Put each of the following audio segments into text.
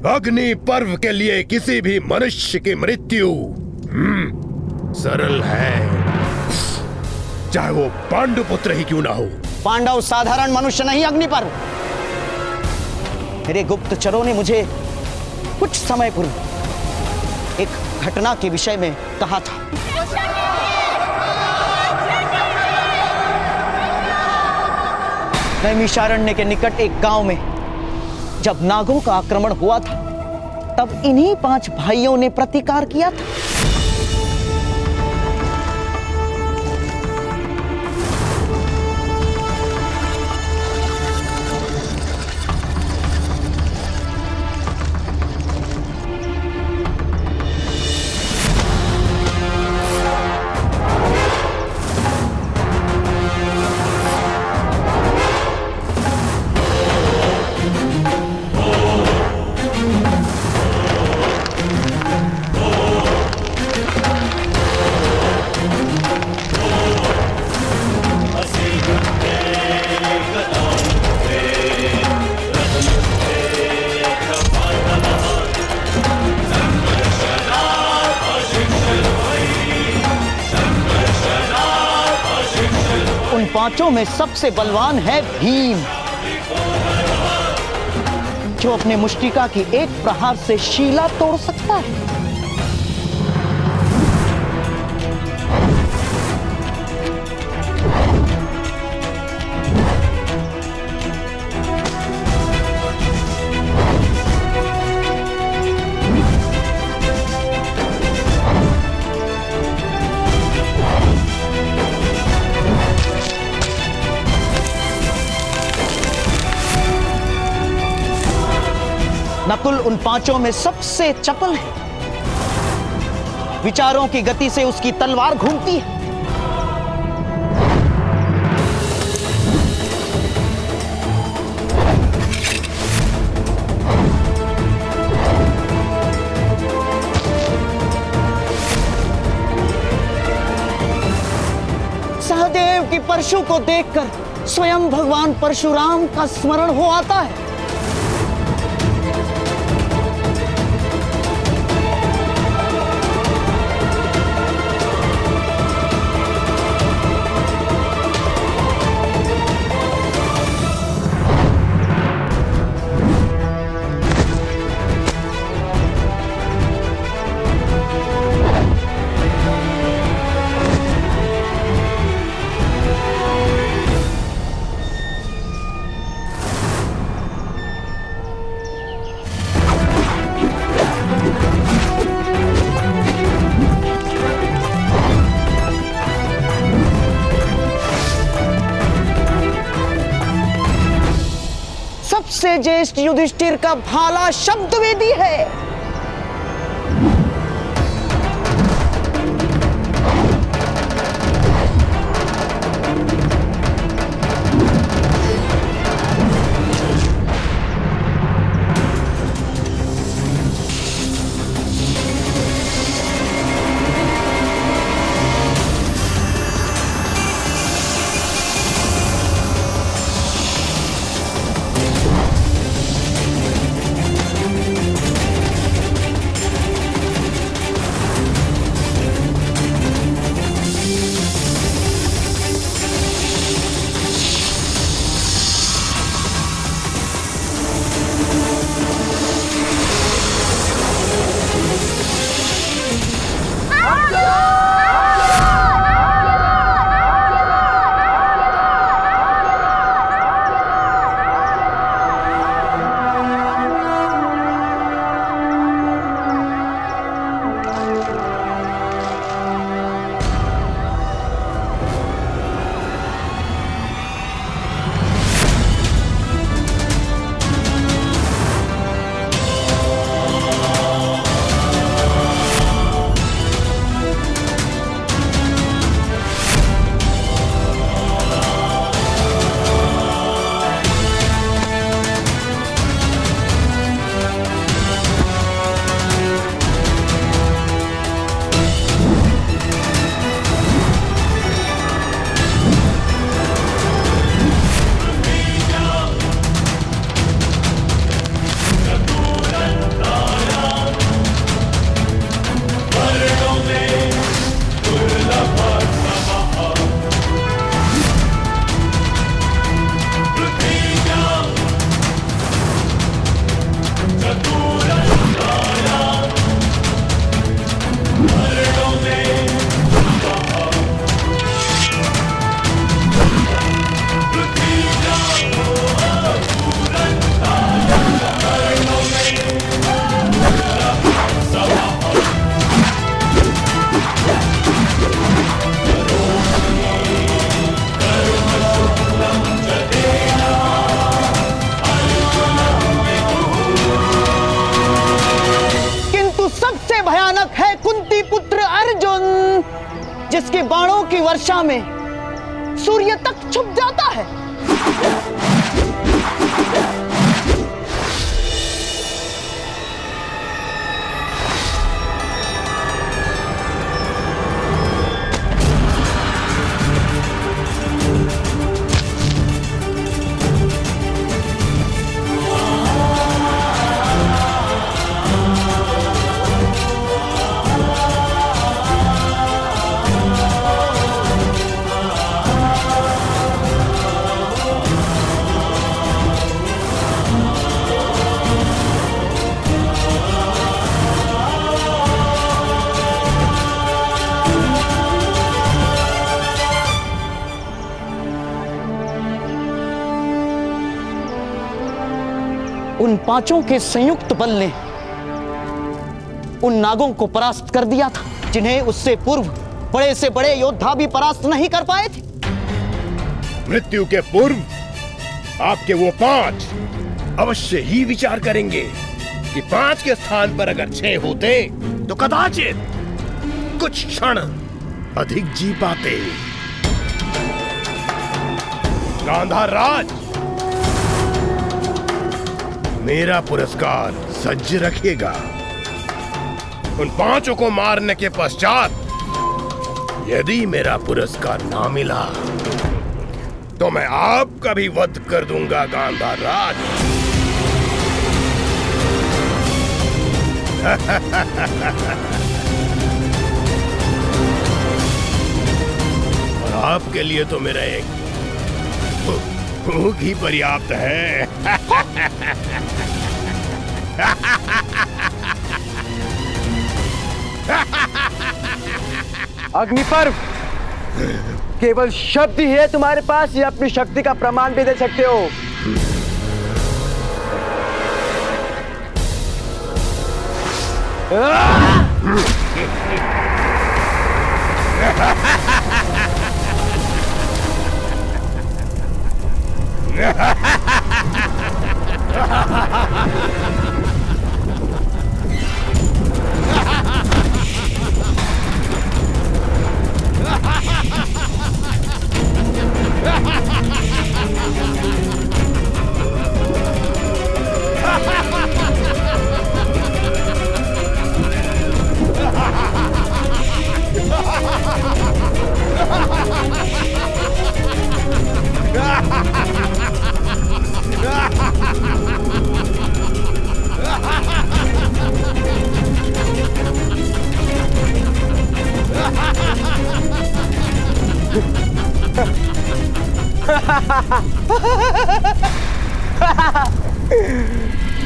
अग्नि पर्व के लिए किसी भी मनुष्य की मृत्यु सरल है, चाहे वो पांडुपुत्र ही क्यों ना हो। पांडव साधारण मनुष्य नहीं अग्निपर्व। मेरे गुप्तचरों ने मुझे कुछ समय पूर्व एक घटना के विषय में कहा था। नैमिषारण्य के निकट एक गांव में जब नागों का आक्रमण हुआ था, तब इन्हीं 5 भाइयों ने प्रतिकार किया था। उन 5 में सबसे बलवान है भीम, जो अपने मुष्टिका की एक प्रहार से शीला तोड़ सकता है। नकुल उन 5 में सबसे चपल है। विचारों की गति से उसकी तलवार घूमती है। सहदेव की परशु को देखकर स्वयं भगवान परशुराम का स्मरण हो आता है। सबसे ज्येष्ठ युधिष्ठिर का भाला शब्द वेदी है। उसके बाणों की वर्षा में सूर्य तक छुप जाता है। उन पांचों के संयुक्त बल ने उन नागों को परास्त कर दिया था, जिन्हें उससे पूर्व बड़े से बड़े योद्धा भी परास्त नहीं कर पाए थे। मृत्यु के पूर्व आपके वो पांच अवश्य ही विचार करेंगे कि पांच के स्थान पर अगर 6 होते तो कदाचित कुछ क्षण अधिक जी पाते। गांधार राज, मेरा पुरस्कार सज्ज रखिएगा। उन पांचों को मारने के पश्चात यदि मेरा पुरस्कार ना मिला तो मैं आपका भी वध कर दूंगा गांधार राज। और आपके लिए तो मेरा एक भूख ही पर्याप्त है। अग्निपर्व, केवल शब्द ही है तुम्हारे पास या अपनी शक्ति का प्रमाण भी दे सकते हो?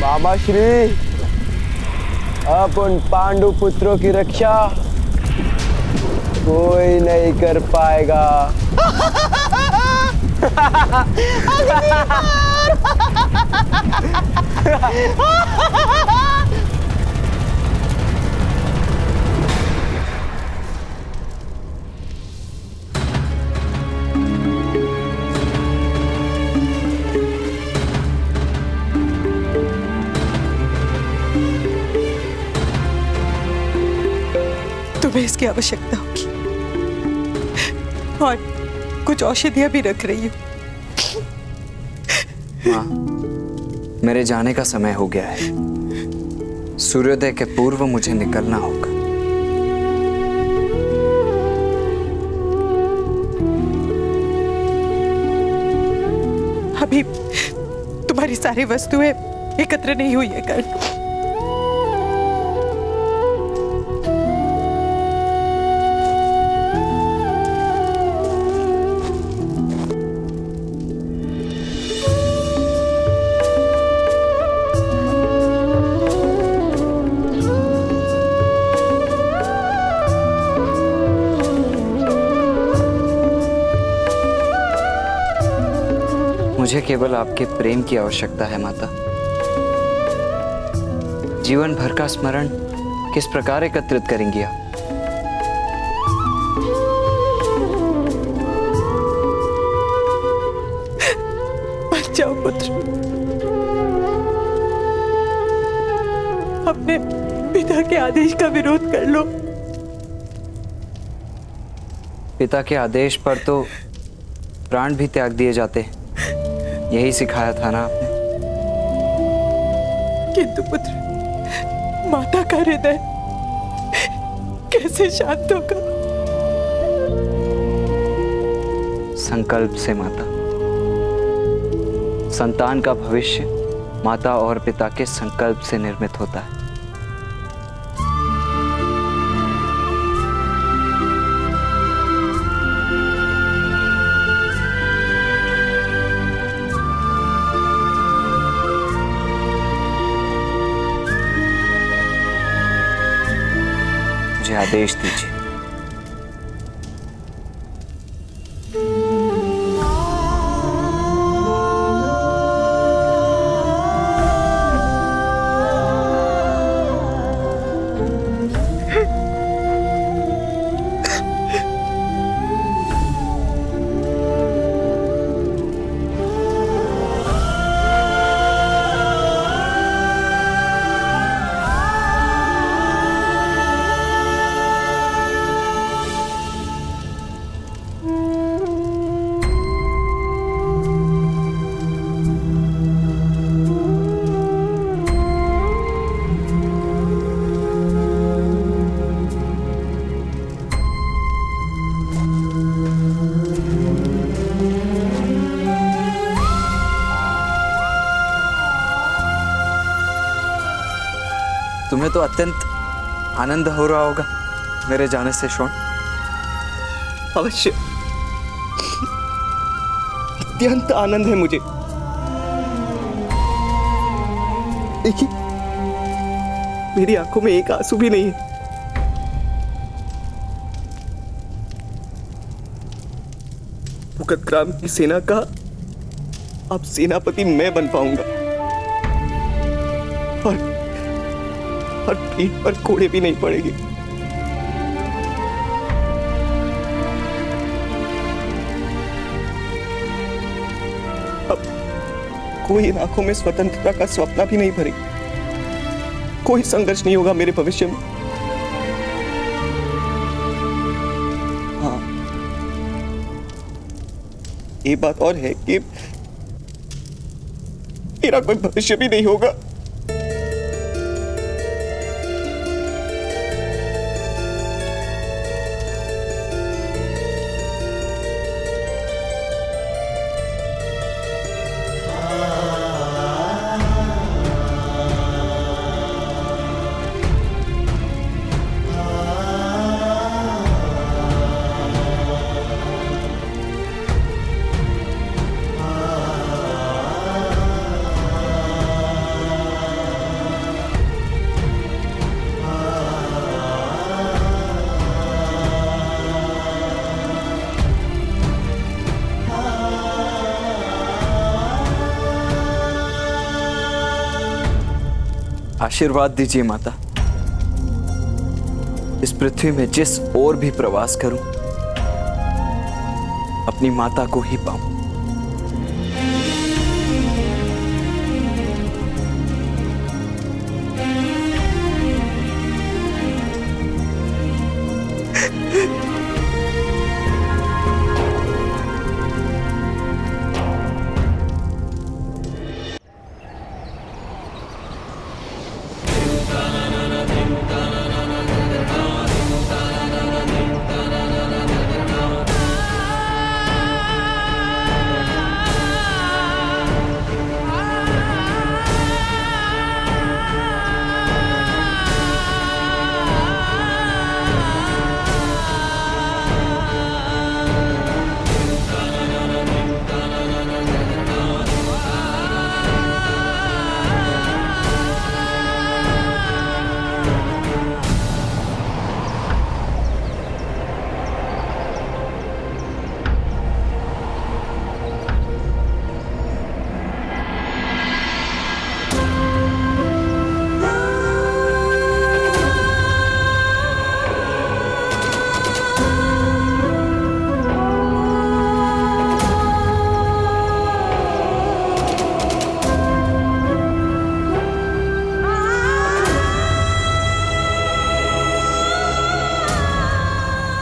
मामा श्री, अब उन पांडु पुत्रों की रक्षा कोई नहीं कर पाएगा। तुम्हें इसकी आवश्यकता होगी और कुछ औषधियां भी रख रही हूं। माँ, मेरे जाने का समय हो गया है। सूर्योदय के पूर्व मुझे निकलना होगा। अभी तुम्हारी सारी वस्तुएं एकत्र नहीं हुई है कर्ण। मुझे केवल आपके प्रेम की आवश्यकता है माता। जीवन भर का स्मरण किस प्रकार एकत्रित करेंगी आप? मत जाओ पुत्र, अपने पिता के आदेश का विरोध कर लो। पिता के आदेश पर तो प्राण भी त्याग दिए जाते, यही सिखाया था ना आपने। किंतु पुत्र, माता का हृदय कैसे शांत होगा? संकल्प से माता। संतान का भविष्य माता और पिता के संकल्प से निर्मित होता है। मुझे आदेश दीजिए। तुम्हें तो अत्यंत आनंद हो रहा होगा मेरे जाने से शोण। अवश्य, अत्यंत आनंद है मुझे। देखिए, मेरी आंखों में एक आंसू भी नहीं है। मुकदग्राम की सेना का अब सेनापति मैं बन पाऊंगा और पीठ पर कोड़े भी नहीं पड़ेंगे। अब कोई इन आंखों में स्वतंत्रता का स्वप्न भी नहीं भरेगा। कोई संघर्ष नहीं होगा मेरे भविष्य में। हाँ, ये बात और है कि मेरा कोई भविष्य भी नहीं होगा। आशीर्वाद दीजिए माता। इस पृथ्वी में जिस ओर भी प्रवास करूं, अपनी माता को ही पाऊं।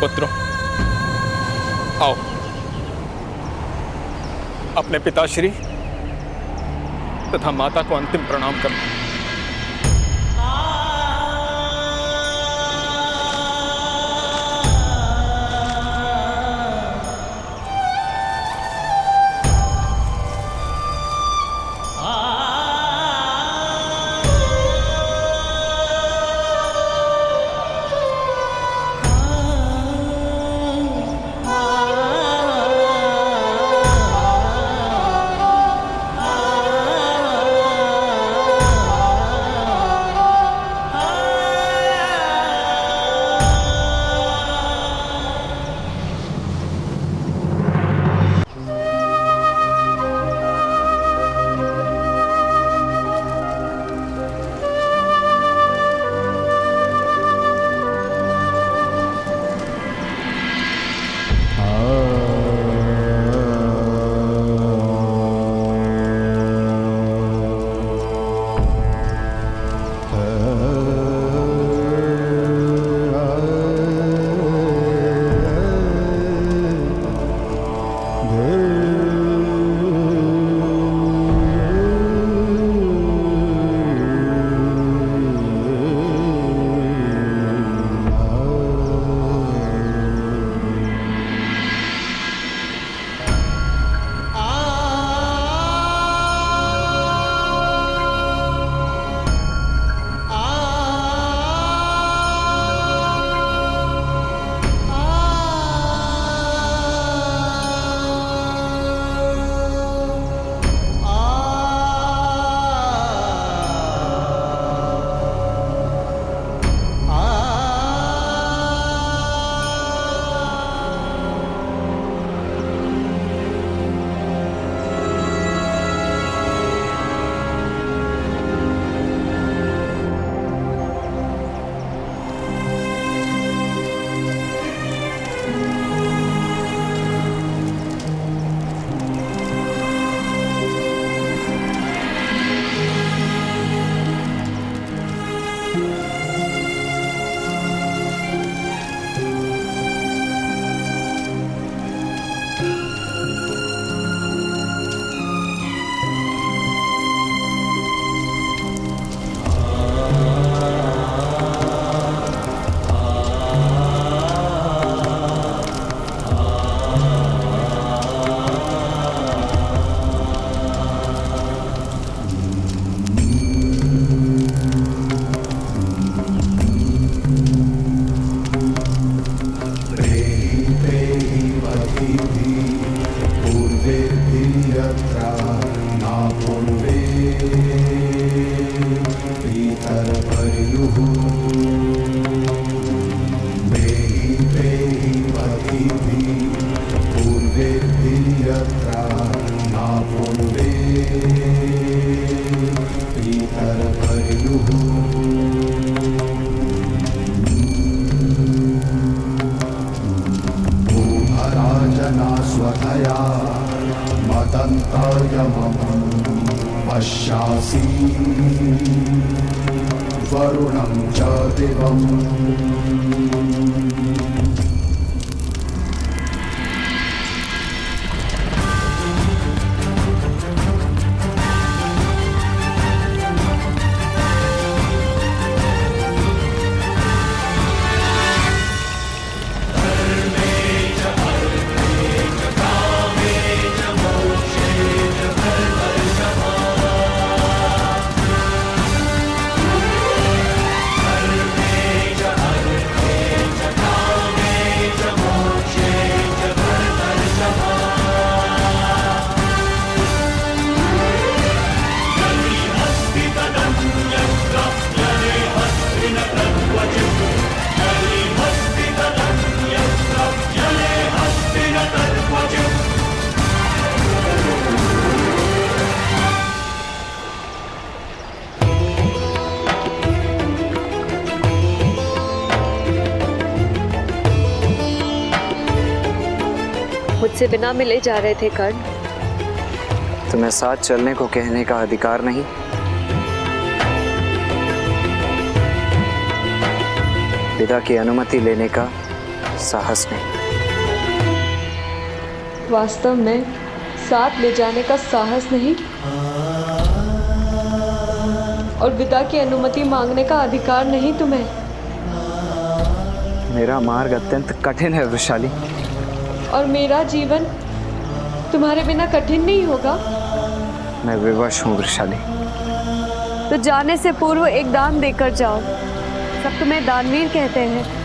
पुत्रों, आओ, अपने पिताश्री तथा माता को अंतिम प्रणाम करना। स्वधया मदन्तर्यमहं पश्यासि वरुणं च दिवम्। मुझसे बिना मिले जा रहे थे कर्ण। तुम्हें साथ चलने को कहने का अधिकार नहीं? पिता की अनुमति लेने का साहस नहीं? वास्तव में साथ ले जाने का साहस नहीं और पिता की अनुमति मांगने का अधिकार नहीं तुम्हें? मेरा मार्ग अत्यंत कठिन है वृषाली। और मेरा जीवन तुम्हारे बिना कठिन नहीं होगा? मैं विवश हूँ वृषाली। तो जाने से पूर्व एक दान देकर जाओ। सब तुम्हें दानवीर कहते हैं।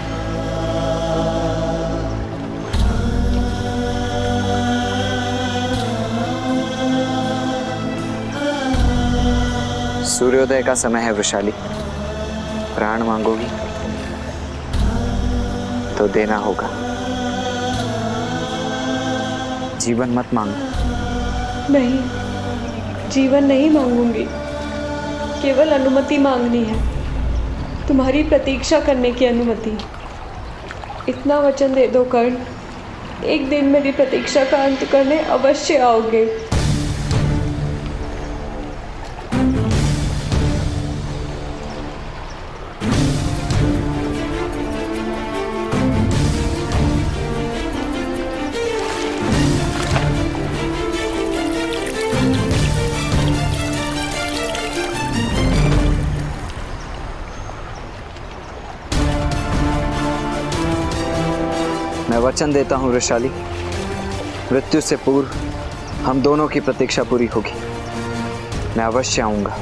सूर्योदय का समय है वृषाली। प्राण मांगोगी तो देना होगा। जीवन मत मांगो। नहीं, जीवन नहीं मांगूंगी। केवल अनुमति मांगनी है, तुम्हारी प्रतीक्षा करने की अनुमति। इतना वचन दे दो कर्ण, एक दिन मेरी प्रतीक्षा का अंत करने अवश्य आओगे। मैं वचन देता हूँ वृषाली, मृत्यु से पूर्व हम दोनों की प्रतीक्षा पूरी होगी। मैं अवश्य आऊंगा।